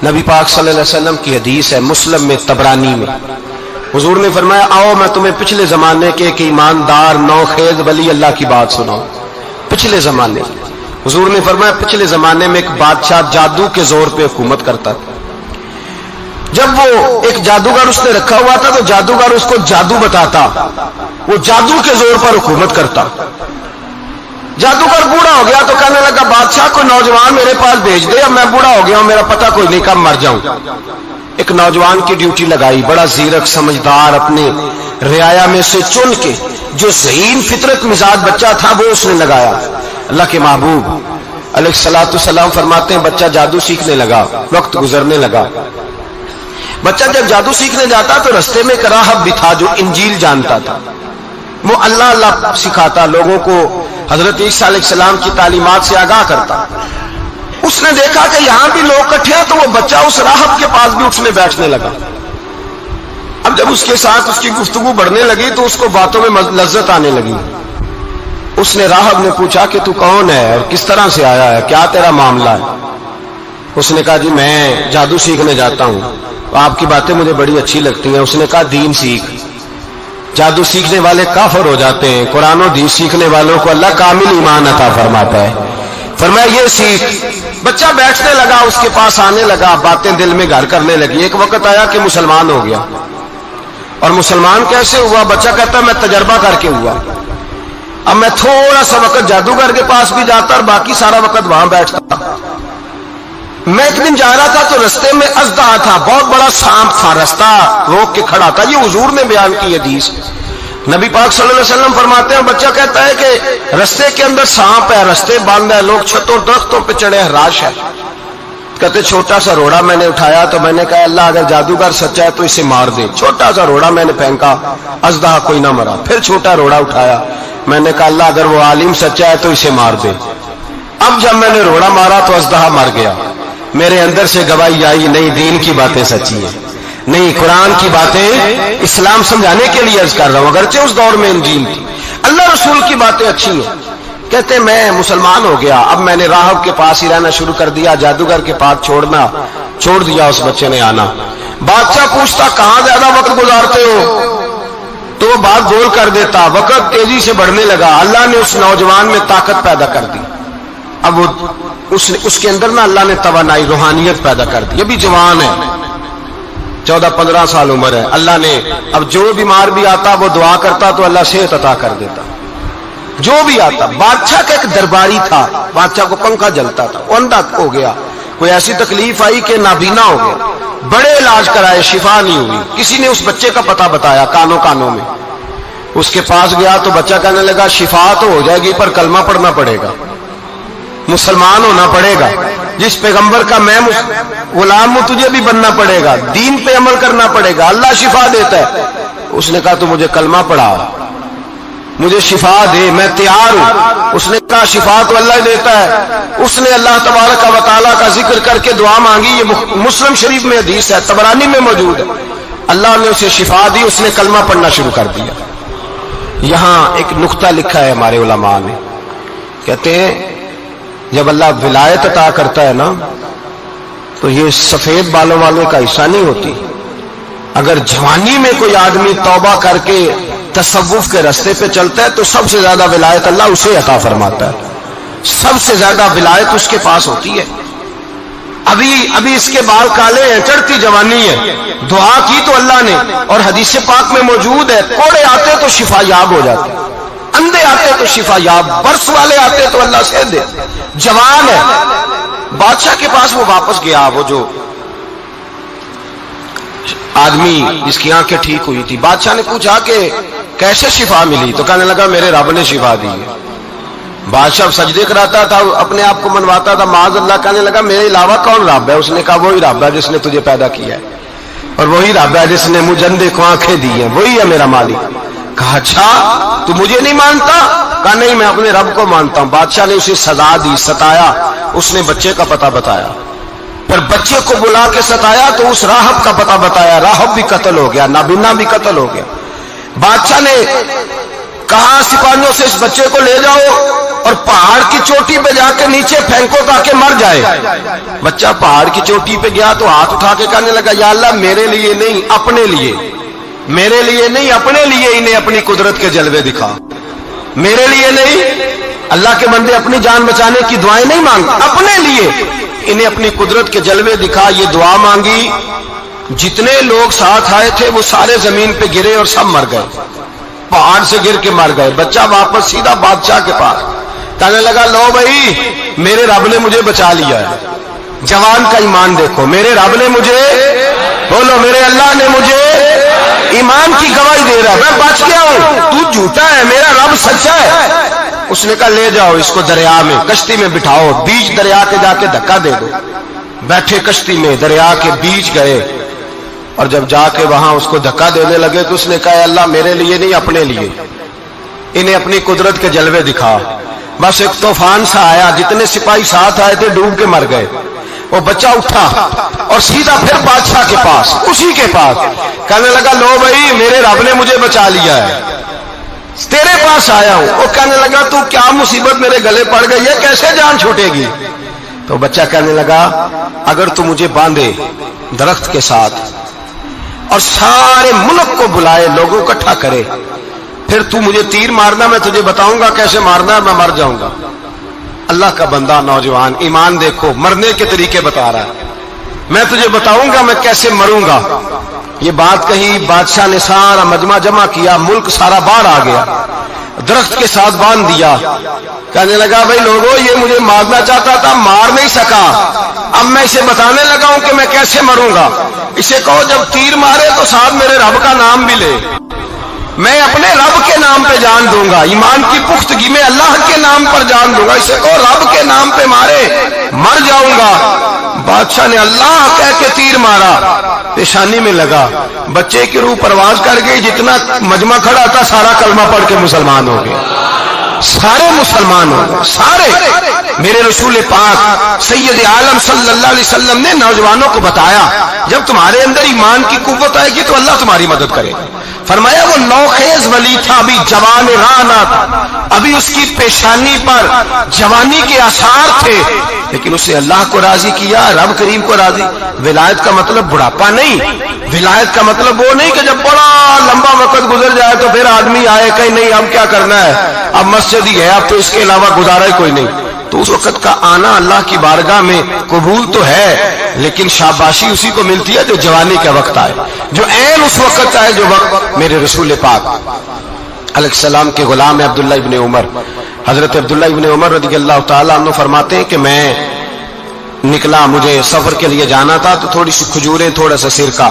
نبی پاک صلی اللہ علیہ وسلم کی حدیث ہے مسلم میں تبرانی میں، حضور نے فرمایا آؤ میں تمہیں پچھلے زمانے کے ایک ایماندار نوخیز ولی اللہ کی بات سناؤں۔ پچھلے زمانے حضور نے فرمایا پچھلے زمانے میں ایک بادشاہ جادو کے زور پہ حکومت کرتا تھا۔ جب وہ ایک جادوگر اس نے رکھا ہوا تھا تو جادوگر اس کو جادو بتاتا، وہ جادو کے زور پر حکومت کرتا۔ جادوگر بوڑھا ہو گیا تو کہنے لگا بادشاہ کو نوجوان میرے پاس بھیج دے، اب میں بوڑھا ہو گیا ہوں، میرا پتہ کوئی نہیں کب مر جاؤں۔ ایک نوجوان کی ڈیوٹی لگائی، بڑا زیرک سمجھدار، اپنے رعایا میں سے چن کے جو ذہین فطرت مزاج بچہ تھا وہ اس نے لگایا۔ اللہ کے محبوب علیہ الصلوۃ والسلام فرماتے ہیں بچہ جادو سیکھنے لگا، وقت گزرنے لگا۔ بچہ جب جادو سیکھنے جاتا تو رستے میں ایک راہب بھی تھا جو انجیل جانتا تھا، وہ اللہ اللہ سکھاتا، لوگوں کو حضرت عیسیٰ علیہ السلام کی تعلیمات سے آگاہ کرتا۔ اس نے دیکھا کہ یہاں بھی لوگ اکٹھے ہیں تو وہ بچہ اس راہب کے پاس بھی اٹھنے بیٹھنے لگا۔ اب جب اس کے ساتھ اس کی گفتگو بڑھنے لگی تو اس کو باتوں میں لذت آنے لگی۔ اس نے راہب نے پوچھا کہ تو کون ہے اور کس طرح سے آیا ہے، کیا تیرا معاملہ ہے؟ اس نے کہا جی میں جادو سیکھنے جاتا ہوں، آپ کی باتیں مجھے بڑی اچھی لگتی ہیں۔ اس نے کہا دین سیکھ، جادو سیکھنے والے کافر ہو جاتے ہیں، قرآن و دین سیکھنے والوں کو اللہ کامل ایمان عطا فرماتا ہے۔ فرمایا یہ سیکھ۔ بچہ بیٹھنے لگا، اس کے پاس آنے لگا، باتیں دل میں گھر کرنے لگی۔ ایک وقت آیا کہ مسلمان ہو گیا، اور مسلمان کیسے ہوا؟ بچہ کہتا میں تجربہ کر کے ہوا، اب میں تھوڑا سا وقت جادوگر کے پاس بھی جاتا اور باقی سارا وقت وہاں بیٹھتا۔ میں ایک دن جا رہا تھا تو رستے میں اژدہا تھا، بہت بڑا سانپ تھا، رستہ روک کے کھڑا تھا۔ یہ حضور نے بیان کی حدیث، نبی پاک صلی اللہ علیہ وسلم فرماتے ہیں بچہ کہتا ہے کہ رستے کے اندر سانپ ہے، رستے بند ہے، لوگ چھتوں درختوں پہ چڑھے ہیں، راش ہے۔ کہتے چھوٹا سا روڑا میں نے اٹھایا تو میں نے کہا اللہ اگر جادوگر سچا ہے تو اسے مار دے۔ چھوٹا سا روڑا میں نے پھینکا، اژدہا کوئی نہ مرا۔ پھر چھوٹا روڑا اٹھایا، میں نے کہا اللہ اگر وہ عالم سچا ہے تو اسے مار دے۔ اب جب میں نے روڑا مارا تو اژدہا مر گیا۔ میرے اندر سے گواہی آئی نہیں دین کی باتیں سچی ہیں، نہیں قرآن کی باتیں اسلام سمجھانے کے لیے عرض کر رہا ہوں، اگرچہ اس دور میں انجیل تھی، اللہ رسول کی باتیں اچھی ہیں۔ کہتے میں مسلمان ہو گیا، اب میں نے راہب کے پاس ہی رہنا شروع کر دیا، جادوگر کے پاس چھوڑ دیا، اس بچے نے آنا۔ بادشاہ پوچھتا کہاں زیادہ وقت گزارتے ہو تو وہ بات گول کر دیتا، وقت تیزی سے بڑھنے لگا۔ اللہ نے اس نوجوان میں طاقت پیدا کر دی، اب وہ اس کے اندر نا اللہ نے توانائی روحانیت پیدا کر دی، ابھی جوان ہے، 14-15 سال عمر ہے۔ اللہ نے اب جو بیمار بھی آتا وہ دعا کرتا تو اللہ صحت عطا کر دیتا، جو بھی آتا۔ بادشاہ کا ایک درباری تھا، بادشاہ کو پنکھا جلتا تھا، وہ اندھا ہو گیا، کوئی ایسی تکلیف آئی کہ نابینا ہو گیا، بڑے علاج کرائے شفا نہیں ہوئی۔ کسی نے اس بچے کا پتہ بتایا کانوں میں، اس کے پاس گیا تو بچہ کہنے لگا شفا تو ہو جائے گی پر کلمہ پڑھنا پڑے گا، مسلمان ہونا پڑے گا، جس پیغمبر کا میں غلام ہوں تجھے بھی بننا پڑے گا، دین پہ عمل کرنا پڑے گا، اللہ شفا دیتا ہے۔ اس نے کہا تو مجھے کلمہ پڑھا، مجھے شفا دے، میں تیار ہوں۔ اس نے کہا شفا تو اللہ دیتا ہے۔ اس نے اللہ تبارک و تعالیٰ کا ذکر کر کے دعا مانگی، یہ مسلم شریف میں حدیث ہے، طبرانی میں موجود ہے۔ اللہ نے اسے شفا دی، اس نے کلمہ پڑھنا شروع کر دیا۔ یہاں ایک نقطہ لکھا ہے ہمارے علماء نے، کہتے ہیں جب اللہ ولایت عطا کرتا ہے نا تو یہ سفید بالوں والے کا حصہ نہیں ہوتی۔ اگر جوانی میں کوئی آدمی توبہ کر کے تصوف کے راستے پہ چلتا ہے تو سب سے زیادہ ولایت اللہ اسے عطا فرماتا ہے، سب سے زیادہ ولایت اس کے پاس ہوتی ہے۔ ابھی اس کے بال کالے ہیں، چڑھتی جوانی ہے، دعا کی تو اللہ نے، اور حدیث پاک میں موجود ہے کوڑے آتے تو شفا یاب ہو جاتے، اندھے آتے تو شفا یاب، برس والے آتے تو اللہ سے دے۔ جوان ہے، بادشاہ کے پاس وہ واپس گیا، وہ جو آدمی جس کی آنکھیں ٹھیک ہوئی تھی۔ بادشاہ نے پوچھا کہ کیسے شفا ملی؟ تو کہنے لگا میرے رب نے شفا دی ہے۔ بادشاہ سجدے کراتا تھا، اپنے آپ کو منواتا تھا معاذ اللہ، کہنے لگا میرے علاوہ کون رب ہے؟ اس نے کہا وہی رب ہے جس نے تجھے پیدا کیا ہے، اور وہی رب ہے جس نے مجھے اندھے کو آنکھیں دی ہیں، وہی ہے میرا مالک۔ کہا اچھا تو مجھے نہیں مانتا؟ کہا نہیں میں اپنے رب کو مانتا ہوں۔ بادشاہ نے اسے سزا دی، ستایا، اس نے بچے کا پتہ بتایا، پر بچے کو بلا کے ستایا تو اس راہب کا پتہ بتایا، راہب بھی قتل ہو گیا، نابینا بھی قتل ہو گیا۔ بادشاہ نے کہا سپاہیوں سے اس بچے کو لے جاؤ اور پہاڑ کی چوٹی پہ جا کے نیچے پھینکو تاکہ مر جائے. بچہ پہاڑ کی چوٹی پہ گیا تو ہاتھ اٹھا کے کہنے لگا یا اللہ میرے لیے نہیں اپنے لیے، میرے لیے نہیں اپنے لیے انہیں اپنی قدرت کے جلوے دکھا. میرے لیے نہیں، اللہ کے بندے اپنی جان بچانے کی دعائیں نہیں مانگتے، اپنے لیے انہیں اپنی قدرت کے جلوے دکھا. یہ دعا مانگی، جتنے لوگ ساتھ آئے تھے وہ سارے زمین پہ گرے اور سب مر گئے، پہاڑ سے گر کے مر گئے. بچہ واپس سیدھا بادشاہ کے پاس کہنے لگا لو بھائی میرے رب نے مجھے بچا لیا ہے. جوان کا ایمان دیکھو، میرے رب نے مجھے، بولو میرے اللہ نے مجھے ایمان کی گواہی دے رہا ہے، میں بچ گیا ہوں، تو جھوٹا ہے میرا رب سچا ہے. اس نے کہا لے جاؤ اس کو دریا میں، کشتی میں بٹھاؤ، بیچ دریا کے جا کے دھکا دے دو. بیٹھے کشتی میں، دریا کے بیچ گئے اور جب جا کے وہاں اس کو دھکا دینے لگے تو اس نے کہا اللہ میرے لیے نہیں اپنے لیے انہیں اپنی قدرت کے جلوے دکھا. بس ایک طوفان سا آیا، جتنے سپاہی ساتھ آئے تھے ڈوب کے مر گئے. وہ بچہ اٹھا اور سیدھا پھر بادشاہ کے پاس، اسی کے پاس کہنے لگا لو بھائی میرے رب نے مجھے بچا لیا ہے، تیرے پاس آیا ہوں. وہ کہنے لگا تو کیا مصیبت میرے گلے پڑ گئی ہے، کیسے جان چھوٹے گی؟ تو بچہ کہنے لگا اگر تو مجھے باندھے درخت کے ساتھ اور سارے ملک کو بلائے، لوگوں کو اکٹھا کرے، پھر تو مجھے تیر مارنا، میں تجھے بتاؤں گا کیسے مارنا ہے، میں مر جاؤں گا. اللہ کا بندہ نوجوان ایمان دیکھو، مرنے کے طریقے بتا رہا ہے، میں تجھے بتاؤں گا میں کیسے مروں گا. یہ بات کہی، بادشاہ نے سارا مجمع جمع کیا، ملک سارا باہر آ گیا، درخت کے ساتھ باندھ دیا. کہنے لگا بھائی لوگوں یہ مجھے مارنا چاہتا تھا، مار نہیں سکا، اب میں اسے بتانے لگا ہوں کہ میں کیسے مروں گا. اسے کہو جب تیر مارے تو ساتھ میرے رب کا نام بھی لے، میں اپنے رب کے نام پہ جان دوں گا، ایمان کی پختگی میں اللہ کے نام پر جان دوں گا. اسے کہو رب کے نام پہ مارے، مر جاؤں گا. بادشاہ نے اللہ کہہ کے تیر مارا، پیشانی میں لگا، بچے کی روح پرواز کر گئی. جتنا مجمع کھڑا تھا سارا کلمہ پڑھ کے مسلمان ہو گئے، سارے مسلمان ہو گئے سارے. میرے رسول پاک سید عالم صلی اللہ علیہ وسلم نے نوجوانوں کو بتایا جب تمہارے اندر ایمان کی قوت آئے گی تو اللہ تمہاری مدد کرے. فرمایا وہ نوخیز ولی تھا، ابھی جوان رانا تھا، ابھی اس کی پیشانی پر جوانی کے آثار تھے، لیکن اسے اللہ کو راضی کیا، رب کریم کو راضی. ولایت کا مطلب بڑھاپا نہیں، ولایت کا مطلب وہ نہیں کہ جب بڑا لمبا وقت گزر جائے تو پھر آدمی آئے کہ نہیں اب کیا کرنا ہے، اب مسجد ہی ہے، اب تو اس کے علاوہ گزارا ہی کوئی نہیں. تو اس وقت کا آنا اللہ کی بارگاہ میں قبول تو ہے، لیکن شاباشی اسی کو ملتی ہے جو جوانی کا وقت آئے، جو عین اس وقت آئے جو وقت میرے رسول پاک علیہ السلام کے غلام عبداللہ ابن عمر، حضرت عبداللہ ابن عمر رضی اللہ تعالیٰ عنہ فرماتے ہیں کہ میں نکلا، مجھے سفر کے لیے جانا تھا، تو تھوڑی سی کھجوریں، تھوڑا سا سرکہ،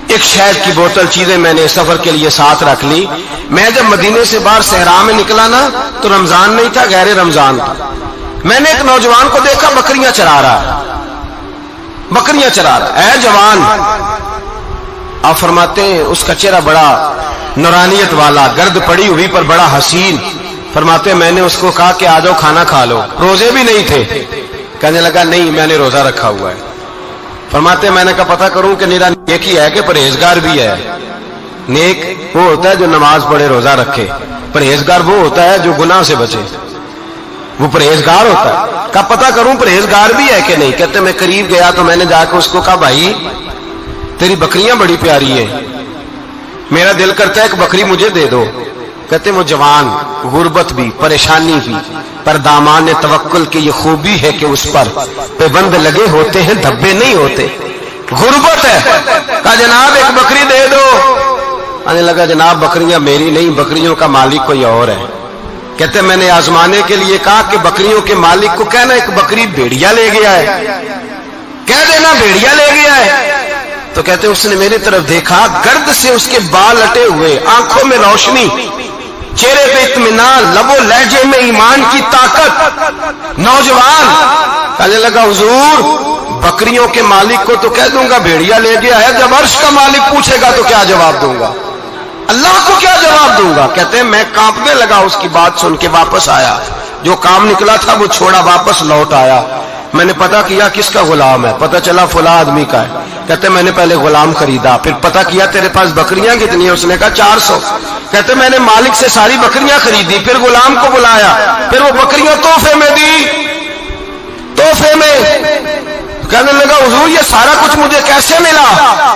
ایک شہد کی بوتل، چیزیں میں نے سفر کے لیے ساتھ رکھ لی. میں جب مدینے سے باہر صحرا میں نکلا نا تو رمضان نہیں تھا، غیر رمضان تھا. میں نے ایک نوجوان کو دیکھا بکریاں چرا رہا، بکریاں چرا رہا. اے جوان، آپ فرماتے ہیں اس کا چہرہ بڑا نورانیت والا، گرد پڑی ہوئی پر بڑا حسین. فرماتے ہیں میں نے اس کو کہا کہ آ جاؤ کھانا کھا لو، روزے بھی نہیں تھے. کہنے لگا نہیں میں نے روزہ رکھا ہوا ہے. فرماتے ہیں میں نے کہا پتہ کروں کہ نیرا نیک ہی ہے کہ پرہیزگار بھی ہے. نیک وہ ہوتا ہے جو نماز پڑھے روزہ رکھے، پرہیزگار وہ ہوتا ہے جو گناہ سے بچے، وہ پرہیزگار ہوتا ہے. کہا پتہ کروں پرہیزگار بھی ہے کہ نہیں. کہتے میں قریب گیا تو میں نے جا کے اس کو کہا بھائی تیری بکریاں بڑی پیاری ہیں، میرا دل کرتا ہے ایک بکری مجھے دے دو. کہتے وہ جوان، غربت بھی، پریشانی بھی، پر دامان توکل کی یہ خوبی ہے کہ اس پر پابند لگے ہوتے ہیں، دھبے نہیں ہوتے. غربت ہے. کہا جناب ایک بکری دے دو. آنے لگا جناب بکریاں میری نہیں، بکریوں کا مالک کوئی اور ہے. کہتے میں نے آزمانے کے لیے کہا کہ بکریوں کے مالک کو کہنا ایک بکری بھیڑیا لے گیا ہے، کہہ دینا بھیڑیا لے گیا ہے. تو کہتے اس نے میری طرف دیکھا، گرد سے اس کے بال اٹے ہوئے، آنکھوں میں روشنی، چہرے پہ اطمینان، لب و لہجے میں ایمان کی طاقت. نوجوان کہنے لگا حضور بکریوں کے مالک کو تو کہہ دوں گا بھیڑیا لے گیا ہے، جب عرش کا مالک پوچھے گا تو کیا جواب دوں گا، اللہ کو کیا جواب دوں گا. کہتے ہیں میں کانپنے لگا اس کی بات سن کے، واپس آیا، جو کام نکلا تھا وہ چھوڑا، واپس لوٹ آیا. میں نے پتا کیا کس کا غلام ہے، پتا چلا فلاں آدمی کا ہے. کہتے میں نے پہلے غلام خریدا، پھر پتا کیا تیرے پاس بکریاں کتنی ہیں؟ اس نے کہا 400. کہتے میں نے مالک سے ساری بکریاں خریدی، پھر غلام کو بلایا، پھر وہ بکریاں تحفے میں دی. تحفے میں کہنے لگا حضور یہ سارا کچھ مجھے کیسے ملا؟